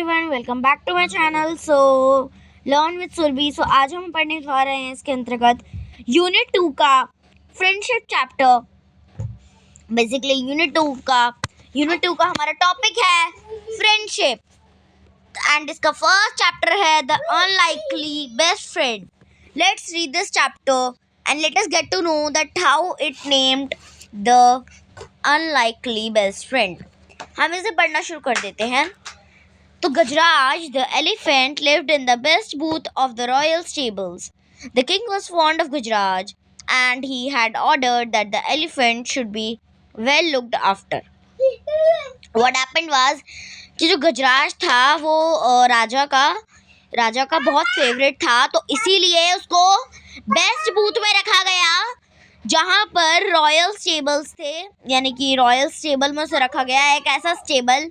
Everyone, welcome back to my channel. Learn with Surabhi. आज हम पढ़ने जा रहे हैं इसके अंतर्गत यूनिट 2 का फ्रेंडशिप चैप्टर। बेसिकली यूनिट 2 का हमारा टॉपिक है फ्रेंडशिप एंड इसका फर्स्ट चैप्टर है the unlikely best friend. Let's read this chapter and let us get to know that how it named the unlikely best friend. हम इसे पढ़ना शुरू कर देते हैं। तो Gajraj the elephant lived in the best booth of the royal stables. The king was fond of Gajraj and he had ordered that the elephant should be well looked after. What happened was कि जो गजराज था वो राजा का बहुत favourite था, तो इसीलिए उसको बेस्ट बूथ में रखा गया जहाँ पर रॉयल स्टेबल्स थे। यानी कि रॉयल स्टेबल में उसे रखा गया, एक ऐसा स्टेबल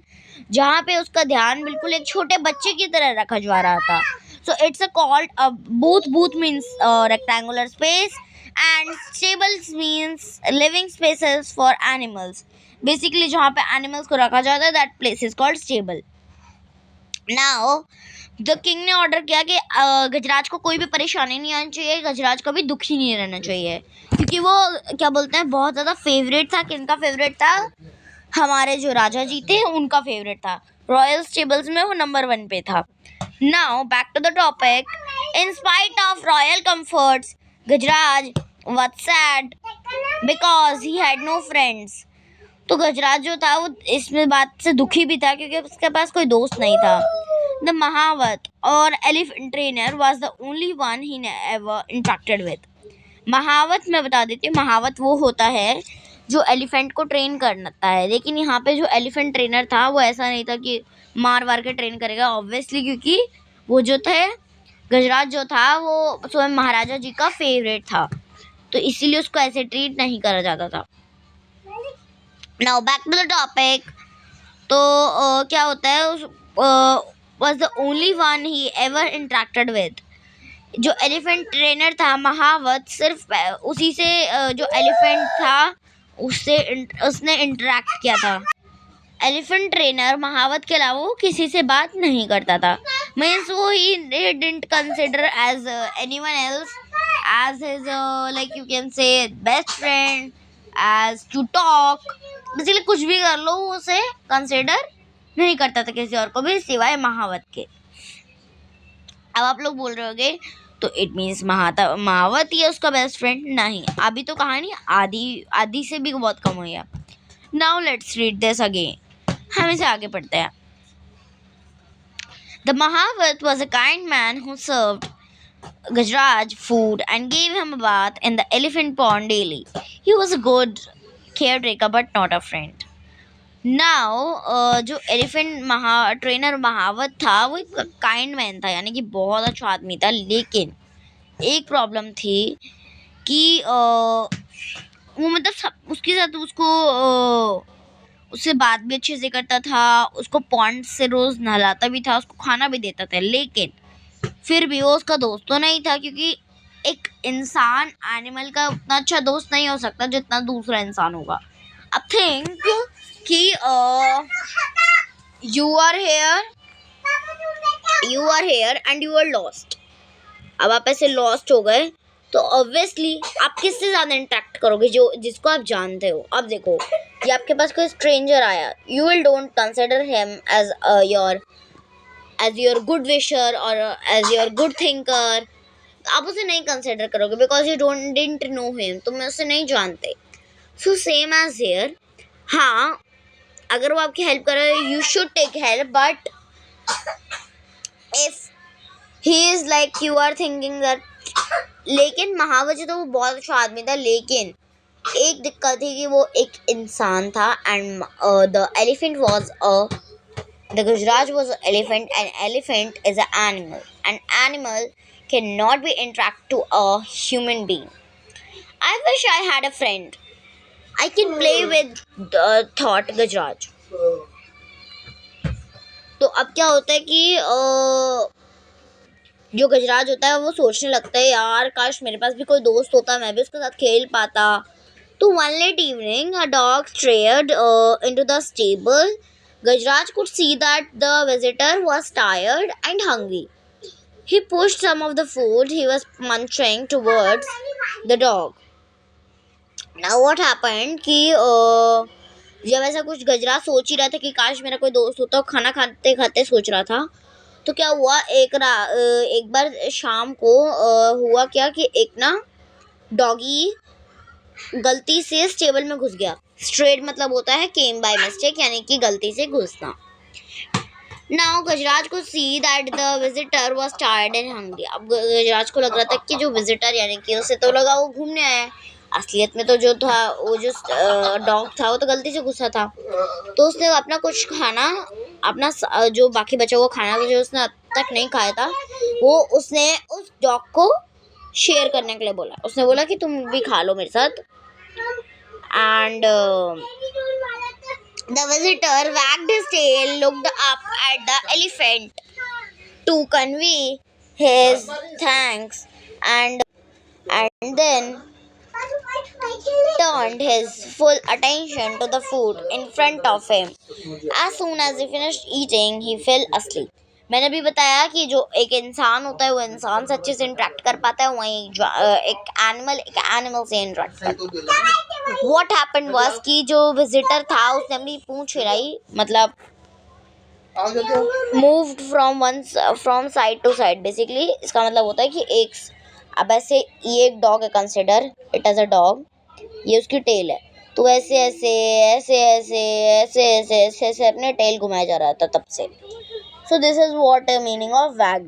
जहाँ पे उसका ध्यान बिल्कुल एक छोटे बच्चे की तरह रखा जा रहा था। So it's a called a booth means rectangular space and stables means living spaces for animals. Basically जहाँ पे एनिमल्स को रखा जाता है that place is called stable. Now the king ने ऑर्डर किया कि गजराज को कोई भी परेशानी नहीं आनी चाहिए, गजराज का भी दुखी नहीं रहना चाहिए, क्योंकि वो क्या बोलते हैं बहुत ज़्यादा फेवरेट था। किनका फेवरेट था? हमारे जो राजा जी थे उनका फेवरेट था। रॉयल स्टेबल्स में वो नंबर 1 पे था। Now back to the topic. In spite of royal comforts Gajraj was sad because he had no friends. तो गजराज जो था वो इसमें बात से दुखी भी था क्योंकि उसके पास कोई दोस्त नहीं था। द महावत और elephant trainer was the only one he ever interacted with. महावत मैं बता देती हूँ, महावत वो होता है जो एलिफेंट को ट्रेन करता है, लेकिन यहाँ पे जो एलिफेंट ट्रेनर था वो ऐसा नहीं था कि मार के ट्रेन करेगा ऑब्वियसली, क्योंकि वो जो थे गजराज जो था वो स्वयं महाराजा जी का फेवरेट था, तो इसीलिए उसको ऐसे ट्रीट नहीं करा जाता था। Now back to the topic. तो क्या होता है was the only one he ever interacted with. जो एलिफेंट ट्रेनर था महावत, सिर्फ उसी से जो एलिफेंट था उसने इंटरेक्ट किया था। एलिफेंट ट्रेनर महावत के अलावा वो किसी से बात नहीं करता था। मीन्स वो he didn't consider as anyone else as his like you can say best friend as to talk. इसलिए कुछ भी कर लो वो उसे कंसिडर नहीं करता था किसी और को भी सिवाय महावत के। अब आप लोग बोल रहे होगे तो इट मीन्स महावत ही है उसका बेस्ट फ्रेंड? नहीं, अभी तो कहानी आदि से भी बहुत कम हुई है। Now let's read this again. हम इसे आगे पढ़ते हैं। The mahavat was a kind man who served Gajraj food and gave him a bath in the elephant pond daily. He was a good caretaker but not a friend. Now जो elephant trainer महावत था वो एक kind man था, यानी कि बहुत अच्छा आदमी था, लेकिन एक प्रॉब्लम थी कि वो मतलब उसके साथ उससे बात भी अच्छे से करता था, उसको पॉन्ड से रोज़ नहलाता भी था, उसको खाना भी देता था, लेकिन फिर भी वो उसका दोस्त तो नहीं था, क्योंकि एक इंसान एनिमल का उतना अच्छा दोस्त नहीं हो सकता जितना दूसरा इंसान होगा। अब थिंक कि you are here and you are lost. अब आप ऐसे लॉस्ट हो गए तो ऑब्वियसली आप किससे ज़्यादा इंटरेक्ट करोगे? जिसको आप जानते हो। अब देखो, ये आपके पास कोई स्ट्रेंजर आया, you will don't consider him as your good wisher और एज योर गुड थिंकर। आप उसे नहीं कंसिडर करोगे because you didn't know him, तुम उसे नहीं जानते। So same as here. हाँ, अगर वो आपकी हेल्प कर रहा है you should take help, but if he is like you are thinking that. लेकिन महावत तो वो बहुत अच्छा आदमी था, लेकिन एक दिक्कत थी कि वो एक इंसान था and the elephant was The Gajraj was an elephant, and elephant is an animal. An animal cannot be interact to a human being. I wish I had a friend. I can play with thought Gajraj. तो अब क्या होता है कि जो गजराज होता है वो सोचने लगता है यार काश मेरे पास भी कोई दोस्त होता, मैं भी उसके साथ खेल पाता। तो one late evening a dog strayed into the stable Gajraj could see that the visitor was tired and hungry. He pushed some of the food he was munching towards the dog. Now what happened कि जब ऐसा कुछ गजराज सोच ही रहा था कि काश मेरा कोई दोस्त होता, खाना खाते खाते सोच रहा था, तो क्या हुआ एक बार शाम को हुआ क्या कि एक ना डॉगी गलती से स्टेबल में घुस गया। स्ट्रेट मतलब होता है केम बाय मिस्टेक, यानी कि गलती से घुसना। नाउ गजराज को see that the visitor was tired and hungry. अब गजराज को लग रहा था कि जो विजिटर यानी कि उसे तो लगा वो घूमने आया है, असलियत में तो जो था वो जो डॉग था वो तो गलती से घुसा था। तो उसने अपना कुछ खाना, अपना जो बाकी बचा हुआ खाना था जो उसने अब तक नहीं खाया था, वो उसने उस डॉग को शेयर करने के लिए बोला। उसने बोला कि तुम भी खा लो मेरे साथ। And the visitor wagged his tail, looked up at the elephant to convey his thanks, and then turned his full attention to the food in front of him. As soon as he finished eating, he fell asleep. मैंने भी बताया कि जो एक इंसान होता है वो इंसान से अच्छे से इंटरेक्ट कर पाता है, वहीं एक एनिमल से इंटरेक्ट करता है। What happened was कि जो विजिटर था उसने अपनी पूंछ हिलाई, मतलब moved from side to side basically। इसका मतलब होता है कि एक, अब ऐसे ये एक डॉग है, consider it as a dog, ये उसकी टेल है, तो ऐसे ऐसे ऐसे ऐसे ऐसे ऐसे ऐसे ऐसे अपने टेल घुमाया जा रहा था तब से। So this is what meaning of वैग।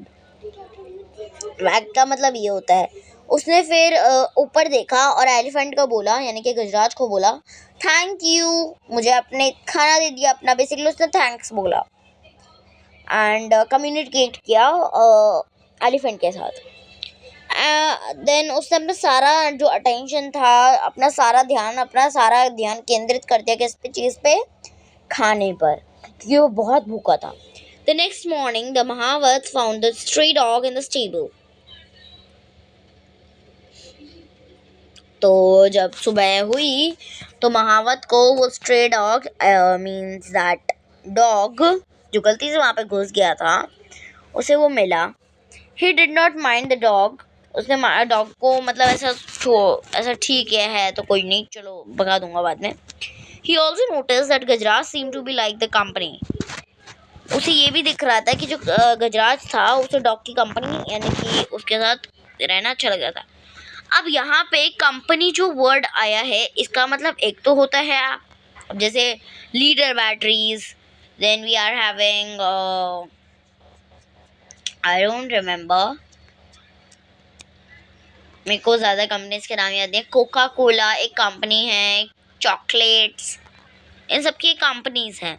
वैग का मतलब ये होता है। उसने फिर ऊपर देखा और एलिफेंट को बोला, यानी कि गजराज को बोला, थैंक यू, मुझे अपने खाना दे दिया अपना, बेसिकली उसने थैंक्स बोला एंड कम्युनिकेट किया एलिफेंट के साथ। देन उसने अपना सारा जो अटेंशन था, अपना सारा ध्यान केंद्रित कर दिया किस पे, चीज़ पे, खाने पर, क्योंकि वो बहुत भूखा था। The next morning, the Mahavats found the stray dog in the stable. तो जब सुबह हुई तो महावत को वो stray dog means that dog जो गलती से वहाँ पे घुस गया था उसे वो मिला। He did not mind the dog. उसने डॉग को मतलब ऐसा ठीक है तो कोई नहीं, चलो भगा दूंगा बाद में। He also noticed that Gajraj seemed to be like the company. उसे ये भी दिख रहा था कि जो गजराज था उसे डॉग की कंपनी यानी कि उसके साथ रहना अच्छा लग रहा था। अब यहाँ पे कंपनी जो वर्ड आया है इसका मतलब एक तो होता है अब जैसे leader batteries, then we are having I don't remember, मेरे को ज़्यादा कंपनीज के नाम याद नहीं। कोका कोला एक कंपनी है, चॉकलेट्स, इन सब की कंपनीज हैं।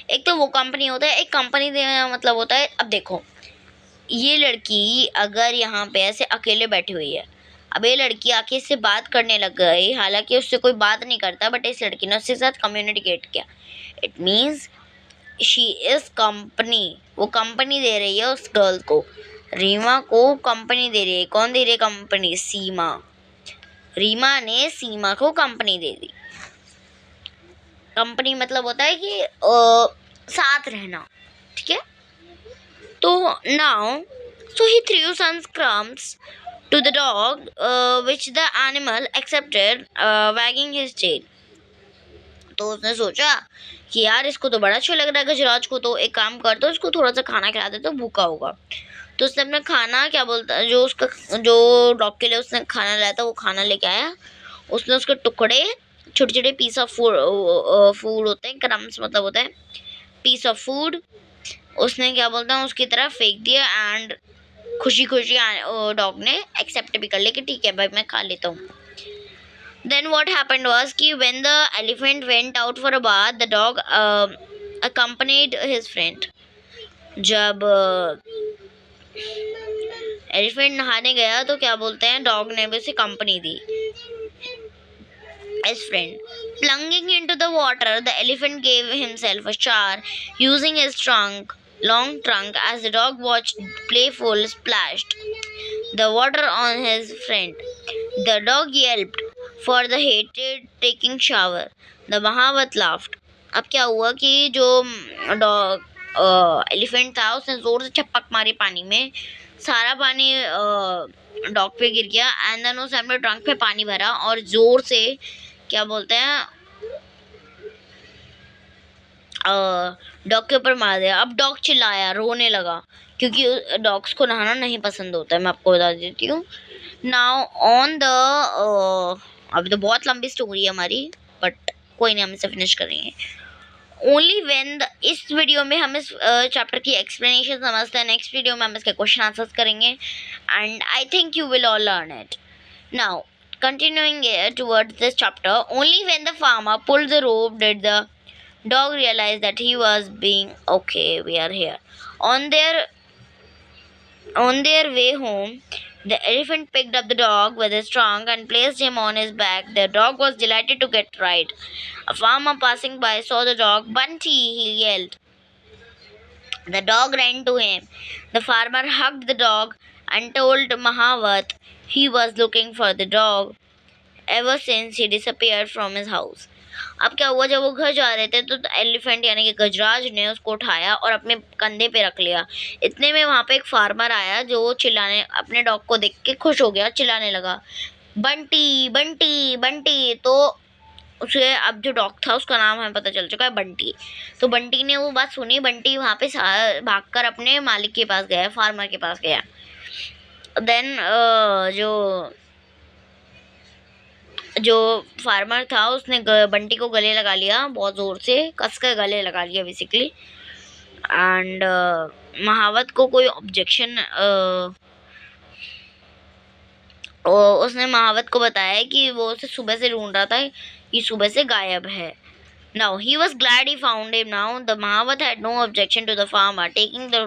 एक तो वो कंपनी होता है, एक कंपनी देना मतलब होता है। अब देखो ये लड़की अगर यहाँ पे ऐसे अकेले बैठी हुई है, अब ये लड़की आके इससे बात करने लग गई, हालांकि उससे कोई बात नहीं करता, बट इस लड़की ने उसके साथ कम्युनिकेट किया। It means she is company, वो कंपनी दे रही है उस गर्ल को, रीमा को कंपनी दे रही है। कौन दे रही है कंपनी? सीमा। रीमा ने सीमा को कंपनी दे दी। कंपनी मतलब होता है कि साथ रहना, ठीक है। तो now so he threw some crumbs to the dog, which the animal accepted, wagging his tail. तो उसने सोचा कि यार इसको तो बड़ा अच्छा लग रहा है गजराज को, तो एक काम कर दो, इसको थोड़ा सा खाना खिला दे तो भूखा होगा। तो उसने अपना खाना क्या बोलता है जो डॉग के लिए उसने खाना लाया था वो खाना लेके आया। उसने उसके टुकड़े, छोटे छोटे पीस ऑफ फूड होते हैं, क्रम्स मतलब होता है पीस ऑफ फूड, उसने क्या बोलता है उसकी तरफ फेंक दिया। एंड खुशी खुशी डॉग ने एक्सेप्ट भी कर लिया कि ठीक है भाई मैं खा लेता हूँ। देन व्हाट हैपेंड वाज कि when the elephant went out for a bath the dog accompanied his friend. जब एलिफेंट नहाने गया तो क्या बोलते हैं डॉग ने भी उसे company the, his friend. Plunging into the water, the elephant gave himself a shower using his long trunk as the dog watched playful splashed the water on his friend. The dog yelped for the hated taking shower. The Mahavat laughed. अब क्या हुआ कि जो dog elephant था उसने जोर से छपक मारी पानी में, सारा पानी डॉग पे गिर गया एंड देन उसने अपने ट्रंक पे पानी भरा और जोर से क्या बोलते हैं डॉग के ऊपर मार दिया। अब डॉग चिल्लाया, रोने लगा, क्योंकि डॉग्स को नहाना नहीं पसंद होता है, मैं आपको बता देती हूँ। नाउ ऑन द अभी तो बहुत लंबी स्टोरी है हमारी, बट कोई नहीं, हम इसे फिनिश करेंगे। ओनली वेन द इस वीडियो में हम इस चैप्टर की एक्सप्लेनेशन समझते हैं, नेक्स्ट वीडियो में हम इसके क्वेश्चन आंसर्स करेंगे and I think you will all learn it. Now continuing towards this chapter, only when the farmer pulled the rope did the dog realize that he was being okay. We are here. On their way home, the elephant picked up the dog with his trunk and placed him on his back. The dog was delighted to get right. A farmer passing by saw the dog. Bunty, he yelled. The dog ran to him. The farmer hugged the dog and told Mahavat he was looking for the dog ever since he disappeared from his house. अब क्या हुआ, जब वो घर जा रहे थे तो एलिफेंट यानी कि गजराज ने उसको उठाया और अपने कंधे पे रख लिया। इतने में वहाँ पे एक फार्मर आया जो चिल्लाने, अपने डॉग को देख के खुश हो गया, चिल्लाने लगा, बंटी बंटी बंटी। तो उसे अब जो डॉग था उसका नाम हमें पता चल चुका है, बंटी। तो बंटी ने वो बात सुनी, बंटी वहाँ पे भागकर अपने मालिक के पास गया, फार्मर के पास गया। देन जो फार्मर था उसने बंटी को गले लगा लिया, बहुत ज़ोर से कसकर गले लगा लिया बेसिकली। एंड महावत को कोई ऑब्जेक्शन, उसने महावत को बताया कि वो उसे सुबह से ढूंढ रहा था, ये सुबह से गायब है। Now he was glad he found him. Now the Mahavat had no objection to the farmer taking the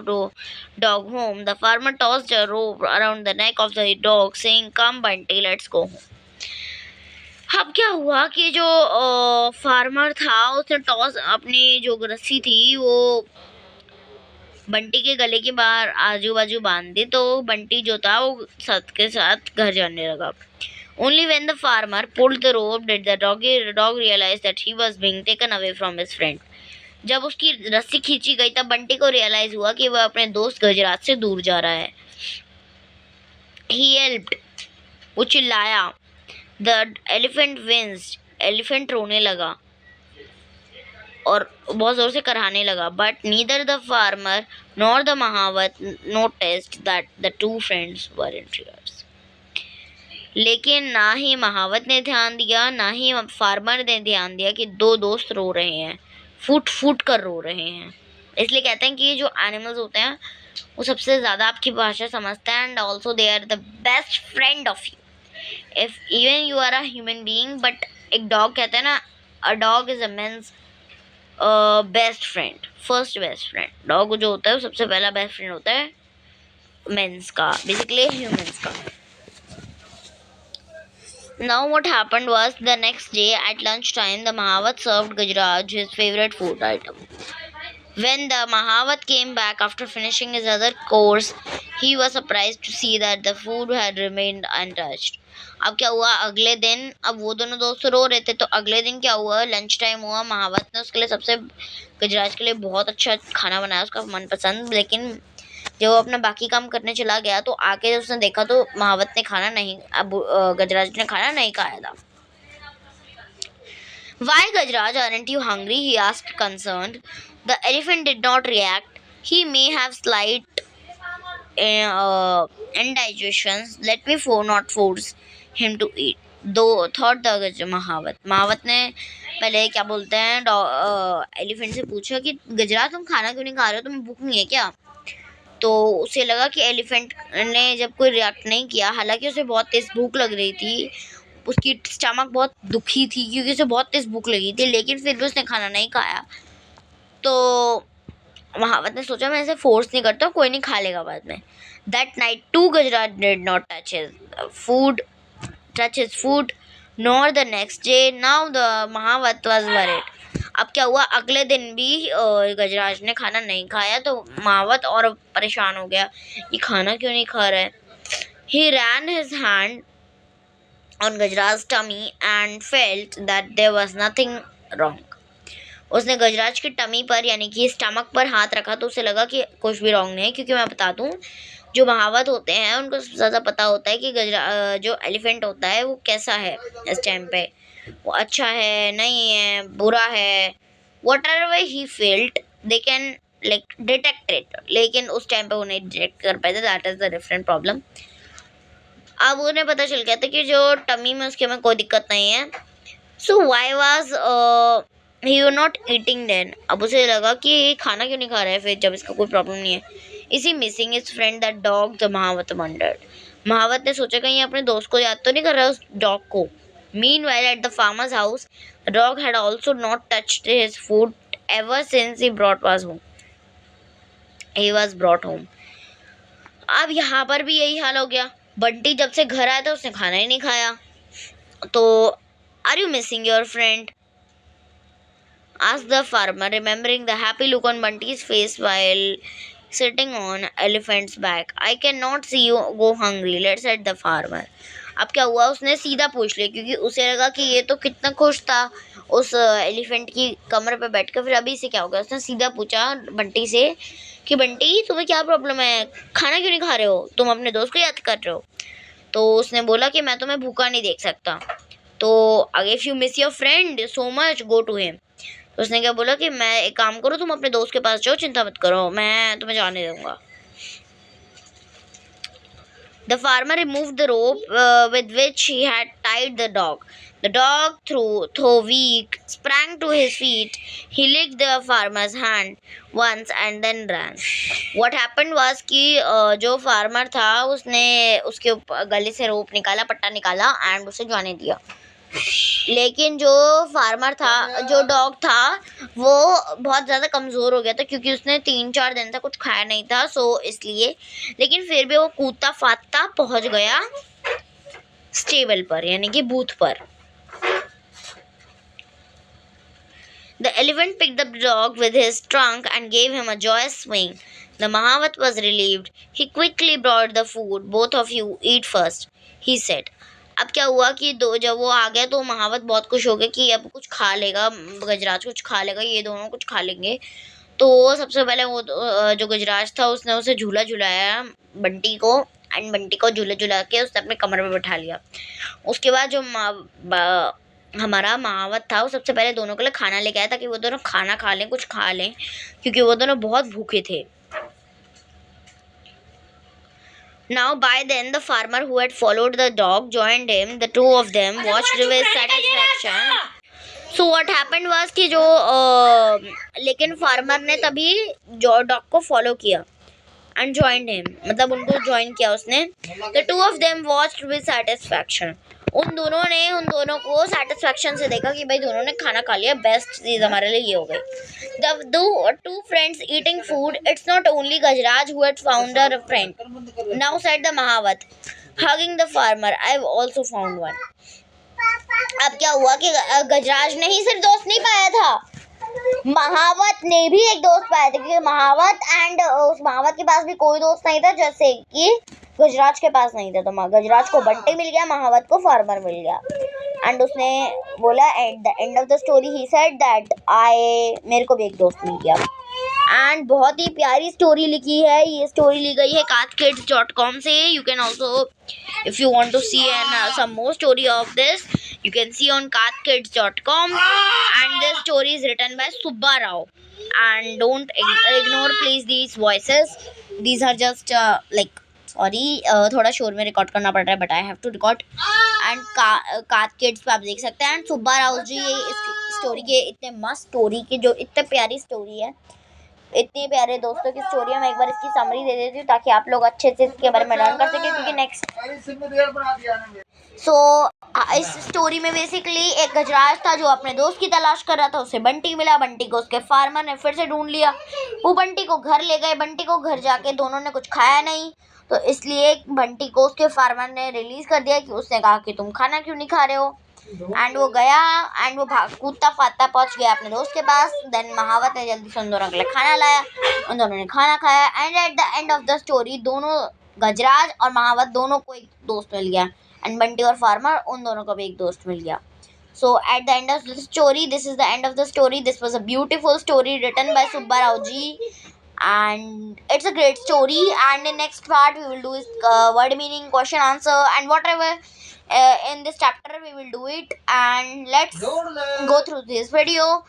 dog home. The farmer tossed a rope around the neck of the dog, saying, "Come, Bunty, let's go home." अब क्या हुआ कि जो farmer था उसने toss अपनी जो रस्सी थी वो बंटी के गले के बाहर आजू बाजू बांध दी, तो बंटी जो था वो साथ के साथ घर जाने लगा। Only when the farmer pulled the rope did the dog realize that he was being taken away from his friend. जब उसकी रस्सी खींची गई तब बंटी को रियलाइज हुआ कि वह अपने दोस्त गजराज से दूर जा रहा है। He yelped, वो चिल्लाया। The elephant winced, एलिफेंट रोने लगा और बहुत जोर से कराहने लगा। But neither the farmer nor the Mahavat noticed that the two friends were in tears. लेकिन ना ही महावत ने ध्यान दिया, ना ही फार्मर ने ध्यान दिया कि दो दोस्त रो रहे हैं, फूट फूट कर रो रहे हैं। इसलिए कहते हैं कि ये जो एनिमल्स होते हैं वो सबसे ज़्यादा आपकी भाषा समझते हैं and also they are the best friend of you. If even you are a human being, but एक डॉग कहते हैं ना, a dog is a man's best friend, first best friend. Dog जो होता है वो सबसे पहला बेस्ट फ्रेंड होता है मेंस का, बेसिकली ह्यूमंस का। Now what happened was, the next day at lunchtime the Mahavat served Gajraj his favorite food item. When the Mahavat came back after finishing his other course, he was surprised to see that the food had remained untouched. अब क्या हुआ अगले दिन, अब वो दोनों दोस्त रो रहे थे, तो अगले दिन क्या हुआ, लंच टाइम हुआ, महावत ने उसके लिए सबसे गजराज के लिए बहुत अच्छा खाना बनाया, उसका मनपसंद। लेकिन जब वो अपना बाकी काम करने चला गया तो आके जब उसने देखा तो महावत ने खाना नहीं, अब गजराज ने खाना नहीं खाया था। Why, Gajraj, aren't you hungry? He asked, concerned. The elephant did not react. He may have slight indigestions. Let me not force him to eat. Though thought the महावत। महावत ने पहले क्या बोलते हैं एलिफेंट से पूछा कि गजराज तुम खाना क्यों नहीं खा रहे हो, तुम्हें भूख नहीं है क्या? तो उसे लगा कि एलिफेंट ने जब कोई रिएक्ट नहीं किया, हालांकि उसे बहुत तेज़ भूख लग रही थी, उसकी स्टमक बहुत दुखी थी क्योंकि उसे बहुत तेज़ भूख लगी थी, लेकिन फिर भी उसने खाना नहीं खाया। तो महावत ने सोचा मैं इसे फोर्स नहीं करता, कोई नहीं खा लेगा बाद में। That night too Gajraj did not touch his food nor the next day. Now the Mahavat was worried. अब क्या हुआ अगले दिन भी गजराज ने खाना नहीं खाया, तो महावत और परेशान हो गया, ये खाना क्यों नहीं खा रहा है। He ran his hand on Gajraj's tummy and felt that there was nothing wrong. उसने गजराज की टमी पर यानी कि स्टमक पर हाथ रखा तो उसे लगा कि कुछ भी रॉन्ग नहीं है, क्योंकि मैं बता दूं जो महावत होते हैं उनको सबसे ज़्यादा पता होता है कि जो एलिफेंट होता है वो कैसा है इस टाइम पे, वो अच्छा है नहीं है बुरा है, what ever he felt they can like detect it, लेकिन उस टाइम पे वो नहीं डिटेक्ट कर पाए थे, that is the different problem. अब उन्हें पता चल गया था कि जो टमी में उसके में कोई दिक्कत नहीं है। So why was he were not eating then, अब उसे लगा कि ये खाना क्यों नहीं खा रहा है फिर जब इसका कोई प्रॉब्लम नहीं है। Is he missing his friend that dog the mahavat wondered, महावत ने सोचा कहीं अपने दोस्त को याद तो नहीं कर रहा उस डॉग को। Meanwhile at the farmers house the dog had also not touched his food ever since he was brought home. अब यहाँ पर भी यही हाल हो गया, बंटी जब से घर आया था उसने खाना ही नहीं खाया। तो are you missing your friend, asked the farmer, remembering the happy look on Bunty's face while sitting on elephant's back. I cannot see you go hungry, let's said the farmer. अब क्या हुआ, उसने सीधा पूछ लिया क्योंकि उसे लगा कि ये तो कितना खुश था उस एलिफेंट की कमर पे बैठकर, फिर अभी से क्या हो गया। उसने सीधा पूछा बंटी से कि बंटी तुम्हें क्या प्रॉब्लम है, खाना क्यों नहीं खा रहे हो, तुम अपने दोस्त को याद कर रहे हो। तो उसने बोला कि मैं तुम्हें भूखा नहीं देख सकता, तो if you miss your friend so much go to him. तो उसने क्या बोला कि मैं एक काम करो, तुम अपने दोस्त के पास जाओ, चिंता मत करो, मैं तुम्हें जाने दूंगा। The farmer removed the rope with which he had tied the dog. The dog, though weak, sprang to his feet. He licked the farmer's hand once and then ran. What happened was कि जो farmer था उसने उसके गले से रोप निकाला, पट्टा निकाला एंड उसे जाने दिया। लेकिन जो फार्मर था, जो डॉग था, वो बहुत ज़्यादा कमज़ोर हो गया था क्योंकि उसने 3-4 दिन तक कुछ खाया नहीं था, सो इसलिए। लेकिन फिर भी वो कूदता फादता पहुंच गया स्टेबल पर यानी कि बूथ पर। The elephant picked up the dog with his trunk and gave him a joyous swing. The Mahavat was relieved. He quickly brought the food. Both of you eat first, he said. अब क्या हुआ कि जब वो आ गया तो महावत बहुत खुश हो गया कि अब कुछ खा लेगा, गजराज कुछ खा लेगा, ये दोनों कुछ खा लेंगे। तो सबसे पहले वो जो गजराज था उसने उसे झूला झुलाया बंटी को, एंड बंटी को झूला झुला के उसने अपने कमर में बैठा लिया। उसके बाद जो हमारा महावत था वो सबसे पहले दोनों के लिए खाना लेके आया ताकि वो दोनों खाना खा लें, कुछ खा लें, क्योंकि वो दोनों बहुत भूखे थे। Now by then the farmer who had followed the dog joined him. The two of them watched with satisfaction. So what happened was कि जो लेकिन फार्मर ने तभी जो डॉग को फॉलो किया and joined him, मतलब उनको ज्वाइन किया उसने। The two of them watched with satisfaction. उन दोनों को सेटिस्फैक्शन से देखा कि भाई दोनों ने खाना खा लिया, बेस्ट चीज़ हमारे लिए ये हो गई। The two friends eating food, it's not only Gajraj who had found a friend. Now said the Mahavat, hugging the farmer, I've also found one. अब क्या हुआ कि गजराज ने ही सिर्फ दोस्त नहीं पाया था, महावत ने भी एक दोस्त पाया था, क्योंकि महावत एंड उस महावत के पास भी कोई दोस्त नहीं था जैसे कि गजराज के पास नहीं था। तो गजराज को बंटी मिल गया, महावत को फार्मर मिल गया। एंड उसने बोला at the end of the story he said that मेरे को भी एक दोस्त मिल गया। एंड बहुत ही प्यारी स्टोरी लिखी है, ये स्टोरी ली गई है kathkids.com से। You can also if you want to see some more story of this you can see on kathkids.com, and this story is written by Subba Rao. And don't ignore please these voices, these are just थोड़ा शोर में record करना पड़ रहा है but I have to record. And Kathakids पे आप देख सकते हैं। एंड सुब्बा राव जी ये इस स्टोरी के इतने मस्त स्टोरी के जो इतने प्यारी स्टोरी है, इतने प्यारे दोस्तों की स्टोरी है। मैं एक बार इसकी समरी दे देती हूँ ताकि आप लोग अच्छे से इसके बारे में लर्न कर सकें, क्योंकि नेक्स्ट इस स्टोरी में बेसिकली एक गजराज था जो अपने दोस्त की तलाश कर रहा था, उसे बंटी मिला, बंटी को उसके फार्मर ने फिर से ढूंढ लिया, वो बंटी को घर ले गए। बंटी को घर जाके दोनों ने कुछ खाया नहीं, तो इसलिए बंटी को उसके फार्मर ने रिलीज कर दिया कि उसने कहा कि तुम खाना क्यों नहीं खा रहे हो। एंड वो गया एंड वो कूदता फादता पहुंच गया अपने दोस्त के पास। देन महावत ने जल्दी से उन दोनों के लिए खाना लाया, उन दोनों ने खाना खाया। And at the end of the story दोनों गजराज और महावत दोनों को एक दोस्त मिल गया, एंड बंटी और फार्मर उन दोनों को भी एक दोस्त मिल गया। So at the end of the story, this is the end of the story. This was a beautiful story written by Subba Rauji, and it's a great story. And in next part, we will do is word meaning, question answer, and whatever in this chapter we will do it. And let's go through this video.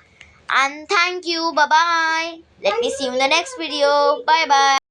And thank you. Bye bye. Let me see you in the next video. Bye bye.